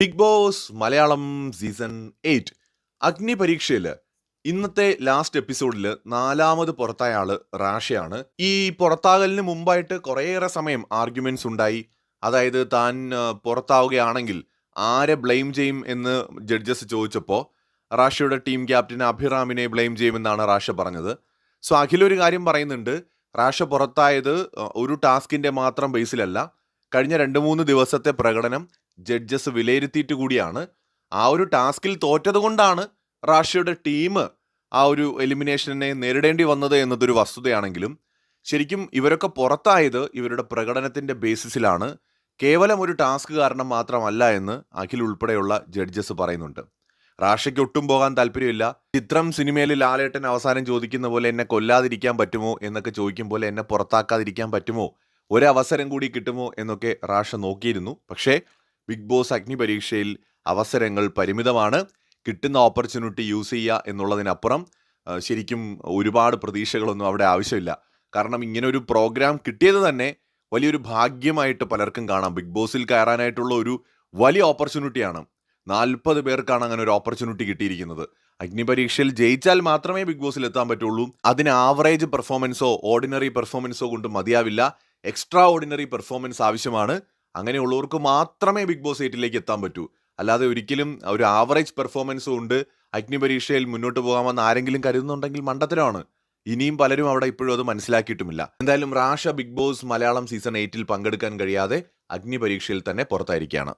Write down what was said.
Big Boss Malayalam season 8 അഗ്നി പരീക്ഷയിൽ ഇന്നത്തെ ലാസ്റ്റ് എപ്പിസോഡിൽ നാലാമത് പുറത്തായ ആള് റാഷയാണ്. ഈ പുറത്താകലിന് മുമ്പായിട്ട് കുറേയേറെ സമയം ആർഗ്യുമെന്റ്സ് ഉണ്ടായി. അതായത് താൻ പുറത്താവുകയാണെങ്കിൽ ആരെ ബ്ലെയിം ചെയ്യും എന്ന് ജഡ്ജസ് ചോദിച്ചപ്പോൾ റാഷയുടെ ടീം ക്യാപ്റ്റൻ അഭിറാമിനെ ബ്ലെയിം ചെയ്യുമെന്നാണ് റാഷ പറഞ്ഞത്. സോ അഖിലൊരു കാര്യം പറയുന്നുണ്ട്, റാഷ പുറത്തായത് ഒരു ടാസ്കിന്റെ മാത്രം ബേസിലല്ല, കഴിഞ്ഞ 2-3 ദിവസത്തെ പ്രകടനം ജഡ്ജസ് വിലയിരുത്തിയിട്ട് കൂടിയാണ്. ആ ഒരു ടാസ്കിൽ തോറ്റത് കൊണ്ടാണ് റാഷയുടെ ടീം ആ ഒരു എലിമിനേഷനെ നേരിടേണ്ടി വന്നത് എന്നതൊരു വസ്തുതയാണെങ്കിലും ശരിക്കും ഇവരൊക്കെ പുറത്തായത് ഇവരുടെ പ്രകടനത്തിന്റെ ബേസിസിലാണ്, കേവലം ഒരു ടാസ്ക് കാരണം മാത്രമല്ല എന്ന് അഖിൽ ഉൾപ്പെടെയുള്ള ജഡ്ജസ് പറയുന്നുണ്ട്. റാഷയ്ക്ക് ഒട്ടും പോകാൻ താല്പര്യമില്ല. ചിത്രം സിനിമയിൽ ലാലേട്ടൻ അവസാനം ചോദിക്കുന്ന പോലെ എന്നെ കൊല്ലാതിരിക്കാൻ പറ്റുമോ എന്നൊക്കെ ചോദിക്കും പോലെ എന്നെ പുറത്താക്കാതിരിക്കാൻ പറ്റുമോ, ഒരവസരം കൂടി കിട്ടുമോ എന്നൊക്കെ റാഷ നോക്കിയിരുന്നു. പക്ഷേ ബിഗ് ബോസ് അഗ്നി പരീക്ഷയിൽ അവസരങ്ങൾ പരിമിതമാണ്. കിട്ടുന്ന ഓപ്പർച്യൂണിറ്റി യൂസ് ചെയ്യുക എന്നുള്ളതിനപ്പുറം ശരിക്കും ഒരുപാട് പ്രതീക്ഷകളൊന്നും അവിടെ ആവശ്യമില്ല. കാരണം ഇങ്ങനെ ഒരു പ്രോഗ്രാം കിട്ടിയത് തന്നെ വലിയൊരു ഭാഗ്യമായിട്ട് പലർക്കും കാണാം. ബിഗ് ബോസിൽ കയറാനായിട്ടുള്ള ഒരു വലിയ ഓപ്പർച്യൂണിറ്റിയാണ്. 40 പേർക്കാണ് അങ്ങനെ ഒരു ഓപ്പർച്യൂണിറ്റി കിട്ടിയിരിക്കുന്നത്. അഗ്നി പരീക്ഷയിൽ ജയിച്ചാൽ മാത്രമേ ബിഗ് ബോസിൽ എത്താൻ പറ്റുള്ളൂ. അതിന് ആവറേജ് പെർഫോമൻസോ ഓർഡിനറി പെർഫോമൻസോ കൊണ്ട് മതിയാവില്ല, എക്സ്ട്രാ ഓർഡിനറി പെർഫോമൻസ് ആവശ്യമാണ്. അങ്ങനെയുള്ളവർക്ക് മാത്രമേ ബിഗ് ബോസ് 8ലേക്ക് എത്താൻ പറ്റൂ. അല്ലാതെ ഒരിക്കലും ഒരു ആവറേജ് പെർഫോമൻസ് കൊണ്ട് അഗ്നി പരീക്ഷയിൽ മുന്നോട്ട് പോകാമെന്ന് ആരെങ്കിലും കരുതുന്നുണ്ടെങ്കിൽ മണ്ടത്തരമാണ്. ഇനിയും പലരും അവിടെ ഇപ്പോഴും അത് മനസ്സിലാക്കിയിട്ടുമില്ല. എന്തായാലും Rasha Bigg Boss Malayalam season 8 പങ്കെടുക്കാൻ കഴിയാതെ അഗ്നി പരീക്ഷയിൽ തന്നെ പുറത്തായിരിക്കുകയാണ്.